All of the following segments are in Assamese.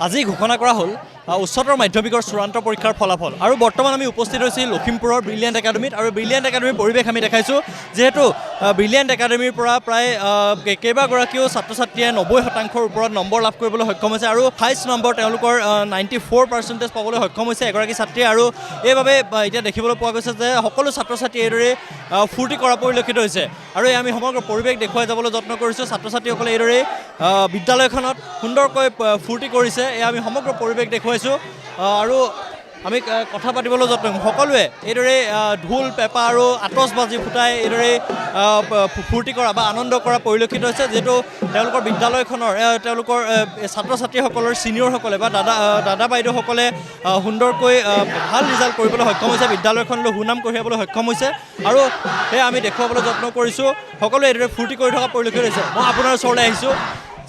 আজি ঘোষণা কৰা হ'ল উচ্চতৰ মাধ্যমিকৰ চূড়ান্ত পৰীক্ষাৰ ফলাফল আৰু বৰ্তমান আমি উপস্থিত হৈছোঁ লখিমপুৰৰ ব্ৰিলিয়েণ্ট একাডেমীত আৰু ব্ৰিলিয়েণ্ট একাডেমীৰ পৰিৱেশ আমি দেখাইছোঁ যিহেতু ব্ৰিলিয়েণ্ট একাডেমীৰ পৰা প্ৰায় কেইবাগৰাকীও ছাত্ৰ ছাত্ৰীয়ে 90% ওপৰত নম্বৰ লাভ কৰিবলৈ সক্ষম হৈছে আৰু 28 নম্বৰ তেওঁলোকৰ 94% পাবলৈ সক্ষম হৈছে এগৰাকী ছাত্ৰীয়ে আৰু এইবাবে এতিয়া দেখিবলৈ পোৱা গৈছে যে সকলো ছাত্ৰ ছাত্ৰী এইদৰে ফূৰ্তি কৰা পৰিলক্ষিত হৈছে আৰু আমি সমগ্ৰ পৰিৱেশ দেখুৱাই যাবলৈ যত্ন কৰিছোঁ ছাত্ৰ ছাত্ৰীসকলে এইদৰে বিদ্যালয়খনত সুন্দৰকৈ ফূৰ্তি কৰিছে এয়া আমি সমগ্ৰ পৰিৱেশ দেখুৱাইছোঁ আৰু আমি কথা পাতিবলৈ যত্ন সকলোৱে এইদৰে ঢোল পেঁপা আৰু আতচবাজি ফুটাই এইদৰে ফূৰ্তি কৰা বা আনন্দ কৰা পৰিলক্ষিত হৈছে যিহেতু তেওঁলোকৰ বিদ্যালয়খনৰ তেওঁলোকৰ ছাত্ৰ ছাত্ৰীসকলৰ ছিনিয়ৰসকলে বা দাদা বাইদেউসকলে সুন্দৰকৈ ভাল ৰিজাল্ট কৰিবলৈ সক্ষম হৈছে বিদ্যালয়খনলৈ সুনাম কঢ়িয়াবলৈ সক্ষম হৈছে আৰু সেয়া আমি দেখুৱাবলৈ যত্ন কৰিছোঁ সকলোৱে এইদৰে ফূৰ্তি কৰি থকা পৰিলক্ষিত হৈছে মই আপোনাৰ ওচৰলৈ আহিছোঁ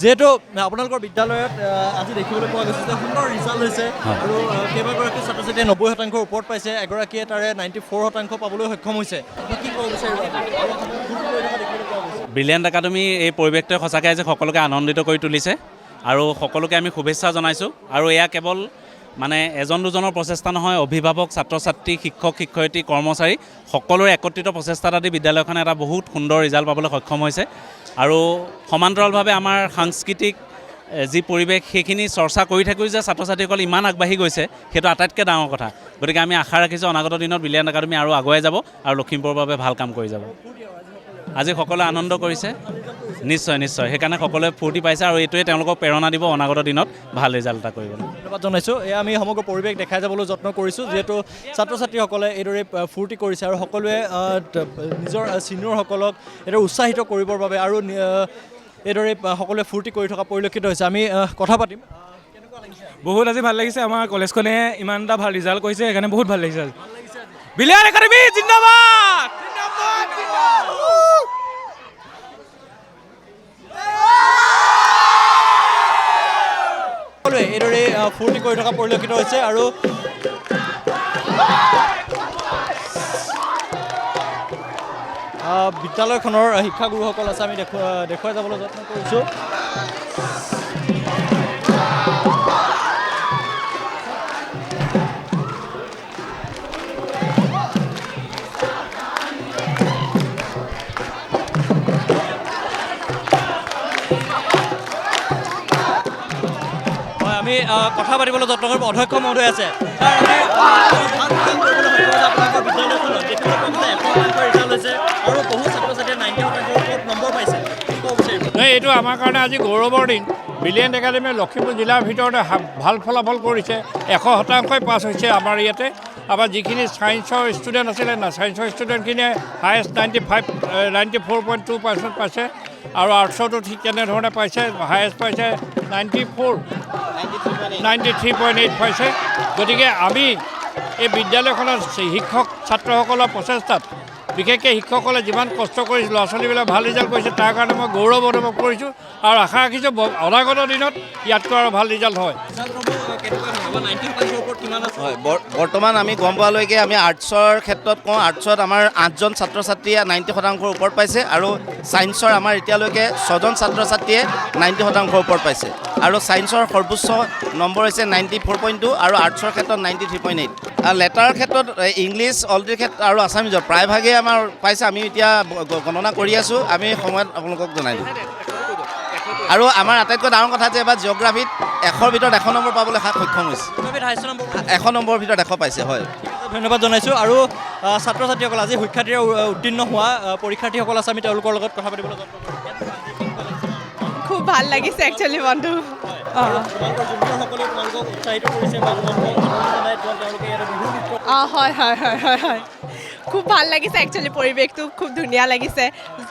যেহেতু আপোনালোকৰ বিদ্যালয়ত আজি দেখিবলৈ পোৱা গৈছে যে সুন্দৰ ৰিজাল্ট হৈছে আৰু কেইবাগৰাকী ছাত্ৰ ছাত্ৰীয়ে 90% ওপৰত পাইছে এগৰাকীয়ে তাৰে 94% পাবলৈ সক্ষম হৈছে কি ক'ব বিচাৰিব ব্ৰিলিয়েণ্ট একাডেমী এই পৰিৱেশটোৱে সঁচাকৈ আজি সকলোকে আনন্দিত কৰি তুলিছে আৰু সকলোকে আমি শুভেচ্ছা জনাইছোঁ আৰু এয়া কেৱল মানে এজন দুজনৰ প্ৰচেষ্টা নহয় অভিভাৱক ছাত্ৰ ছাত্ৰী শিক্ষক শিক্ষয়িত্ৰী কৰ্মচাৰী সকলোৰে একত্ৰিত প্ৰচেষ্টাত আদি বিদ্যালয়খনে এটা বহুত সুন্দৰ ৰিজাল্ট পাবলৈ সক্ষম হৈছে আৰু সমান্তৰালভাৱে আমাৰ সাংস্কৃতিক যি পৰিৱেশ সেইখিনি চৰ্চা কৰি থাকোঁ যে ছাত্ৰ ছাত্ৰীসকল ইমান আগবাঢ়ি গৈছে সেইটো আটাইতকৈ ডাঙৰ কথা গতিকে আমি আশা ৰাখিছোঁ অনাগত দিনত ব্ৰিলিয়েণ্ট একাডেমী আৰু আগুৱাই যাব আৰু লখিমপুৰৰ বাবে ভাল কাম কৰি যাব আজি সকলোৱে আনন্দ কৰিছে নিশ্চয় নিশ্চয় সেইকাৰণে সকলোৱে ফূৰ্তি পাইছে আৰু এইটোৱে তেওঁলোকক প্ৰেৰণা দিব অনাগত দিনত ভাল ৰিজাল্ট এটা কৰিবলৈ ধন্যবাদ জনাইছোঁ এয়া আমি সমগ্ৰ পৰিৱেশ দেখাই যাবলৈ যত্ন কৰিছোঁ যিহেতু ছাত্ৰ ছাত্ৰীসকলে এইদৰে ফূৰ্তি কৰিছে আৰু সকলোৱে নিজৰ ছিনিয়ৰসকলক এইদৰে উৎসাহিত কৰিবৰ বাবে আৰু এইদৰে সকলোৱে ফূৰ্তি কৰি থকা পৰিলক্ষিত হৈছে আমি কথা পাতিম বহুত আজি ভাল লাগিছে আমাৰ কলেজখনে ইমান এটা ভাল ৰিজাল্ট কৰিছে সেইকাৰণে বহুত ভাল লাগিছে ব্ৰিলিয়েণ্ট একাডেমী জিন্দাবাদ সকলোৱে এইদৰে ফূৰ্তি কৰি থকা পৰিলক্ষিত হৈছে আৰু বিদ্যালয়খনৰ শিক্ষাগুৰুসকল আছে আমি দেখুৱাই যাবলৈ যত্ন কৰিছোঁ আমি কথা পাতিবলৈ যত্ন কৰিব অধ্যক্ষ মহোদয় আছে এইটো আমাৰ কাৰণে আজি গৌৰৱৰ দিন ব্ৰিলিয়েণ্ট একাডেমীয়ে লখিমপুৰ জিলাৰ ভিতৰতে ভাল ফলাফল কৰিছে 100% পাছ হৈছে আমাৰ ইয়াতে আমাৰ যিখিনি ছায়েন্সৰ ষ্টুডেণ্ট আছিলে না ছায়েন্সৰ ষ্টুডেণ্টখিনিয়ে হায়েষ্ট 94.2% পাইছে আৰু আৰ্টছতো ঠিক তেনেধৰণে পাইছে হায়েষ্ট পাইছে 93.8 পাইছে গতিকে আমি এই বিদ্যালয়খনৰ শিক্ষক ছাত্ৰসকলৰ প্ৰচেষ্টাত বিশেষকৈ শিক্ষকসকলে যিমান কষ্ট কৰি ল'ৰা ছোৱালীবিলাক ভাল ৰিজাল্ট কৰিছে তাৰ কাৰণে মই গৌৰৱ অনুভৱ কৰিছোঁ আৰু আশা ৰাখিছোঁ অনাগত দিনত ইয়াতকৈ আৰু ভাল ৰিজাল্ট হয় বৰ্তমান আমি গম পোৱালৈকে আমি আৰ্টছৰ ক্ষেত্ৰত কওঁ আৰ্টছত আমাৰ 8জন ছাত্ৰ ছাত্ৰীয়ে 90% ওপৰত পাইছে আৰু ছায়েন্সৰ আমাৰ এতিয়ালৈকে 6জন ছাত্ৰ ছাত্ৰীয়ে 90% ওপৰত পাইছে আৰু ছায়েন্সৰ সৰ্বোচ্চ নম্বৰ হৈছে 94.2 আৰু আৰ্টছৰ ক্ষেত্ৰত 93.8 লেটাৰৰ ক্ষেত্ৰত ইংলিছ অলৰেডি ক্ষেত্ৰত আৰু আছামিজৰ প্ৰায়ভাগেই আমাৰ পাইছে আমি এতিয়া গণনা কৰি আছোঁ আমি সময়ত আপোনালোকক জনাই দিম আৰু আমাৰ আটাইতকৈ ডাঙৰ কথা যে এবাৰ জিঅ'গ্ৰাফীত 100ৰ ভিতৰত 100 নম্বৰ পাবলৈ সক্ষম হৈছে 100 নম্বৰৰ ভিতৰত 100 পাইছে হয় ধন্যবাদ জনাইছোঁ আৰু ছাত্ৰ ছাত্ৰীসকল আজি সুখ্যাতিৰে উত্তীৰ্ণ হোৱা পৰীক্ষাৰ্থীসকল আছে আমি তেওঁলোকৰ লগত কথা পাতিবলৈ খুব ভাল লাগিছে একচুৱেলি মনটো হয় হয় হয় হয় হয় খুব ভাল লাগিছে একচুৱেলি পৰিৱেশটো খুব ধুনীয়া লাগিছে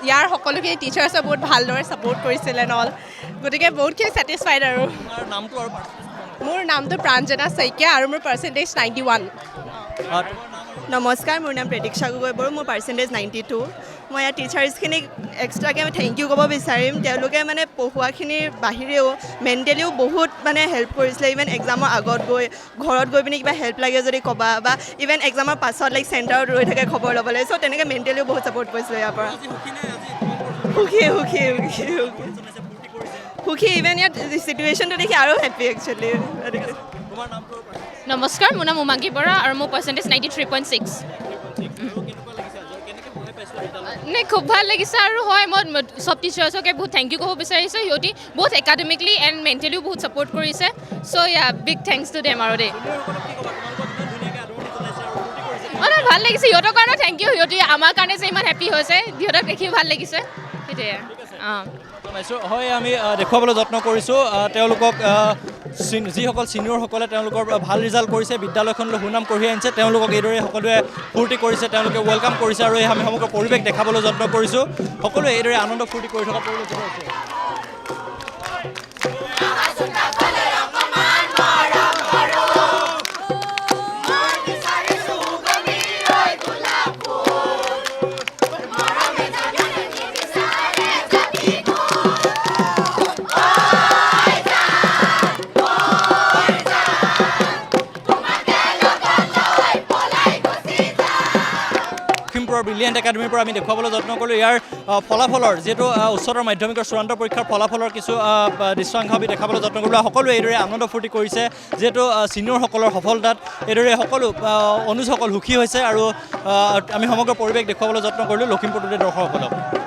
ইয়াৰ সকলোখিনি টিচাৰ্ছে বহুত ভালদৰে ছাপোৰ্ট কৰিছিলে নল গতিকে বহুতখিনি ছেটিছফাইড আৰু তোমাৰ নামটো আৰু মোৰ নামটো প্ৰাঞ্জনা শইকীয়া আৰু মোৰ পাৰ্চেণ্টেজ 91 নমস্কাৰ মোৰ নাম প্ৰতীক্ষা গগৈ বড়ো মোৰ পাৰ্চেণ্টেজ 92 মই ইয়াৰ টিচাৰ্ছখিনিক এক্সট্ৰাকৈ থেংক ইউ ক'ব বিচাৰিম তেওঁলোকে মানে পঢ়োৱাখিনিৰ বাহিৰেও মেণ্টেলিও বহুত মানে হেল্প কৰিছিলে ইভেন এক্সামৰ আগত গৈ ঘৰত গৈ পিনি কিবা হেল্প লাগে যদি ক'বা বা ইভেন এক্সামৰ পাছত লাইক চেণ্টাৰত ৰৈ থাকে খবৰ ল'বলৈ চ' তেনেকৈ মেণ্টেলিও বহুত ছাপৰ্ট কৰিছিলে ইয়াৰ পৰা সুখী সুখী সুখী সুখী ইভেন ইয়াত চিটুৱেশ্যনটো দেখি আৰু হেপ্পী একচুৱেলি নমস্কাৰ মোৰ নাম উমাংগী বৰা আৰু মোৰ পাৰ্চেণ্টেজ 93.6 নে খুব ভাল লাগিছে আৰু হয় মই সব টিচাৰ্ছকে বহুত থেংক ইউ ক'ব বিচাৰিছোঁ সিহঁতি বহুত একাডেমিকলি এণ্ড মেণ্টেলিও বহুত ছাপৰ্ট কৰিছে চ' ইয়া বিগ থেংকছ টু দেম আৰু দেই ভাল লাগিছে সিহঁতৰ কাৰণে থেংক ইউ সিহঁতি আমাৰ কাৰণে যে ইমান হেপ্পী হৈছে সিহঁতক দেখিও ভাল লাগিছে সেইটোৱে হয় আমি দেখুৱাবলৈ যত্ন কৰিছোঁ তেওঁলোকক যিসকল ছিনিয়ৰসকলে তেওঁলোকৰ ভাল ৰিজাল্ট কৰিছে বিদ্যালয়খনলৈ সুনাম কঢ়িয়াই আনিছে তেওঁলোকক এইদৰে সকলোৱে ফূৰ্তি কৰিছে তেওঁলোকে ৱেলকাম কৰিছে আৰু আমি সমগ্ৰ পৰিৱেশ দেখাবলৈ যত্ন কৰিছোঁ সকলোৱে এইদৰে আনন্দ ফূৰ্তি কৰি থকা পৰিলক্ষিত হৈছে ব্ৰিলিয়েণ্ট একাডেমীৰ পৰা আমি দেখুৱাবলৈ যত্ন কৰিলোঁ ইয়াৰ ফলাফলৰ যিহেতু উচ্চতৰ মাধ্যমিকৰ চূড়ান্ত পৰীক্ষাৰ ফলাফলৰ কিছু দৃশ্যাংশ আমি দেখাবলৈ যত্ন কৰিলোঁ সকলোৱে এইদৰে আনন্দ ফূৰ্তি কৰিছে যিহেতু ছিনিয়ৰসকলৰ সফলতাত এইদৰে সকলো অনুজসকল সুখী হৈছে আৰু আমি সমগ্ৰ পৰিৱেশ দেখুৱাবলৈ যত্ন কৰিলোঁ লখিমপুৰ টুডে দৰ্শকসকলক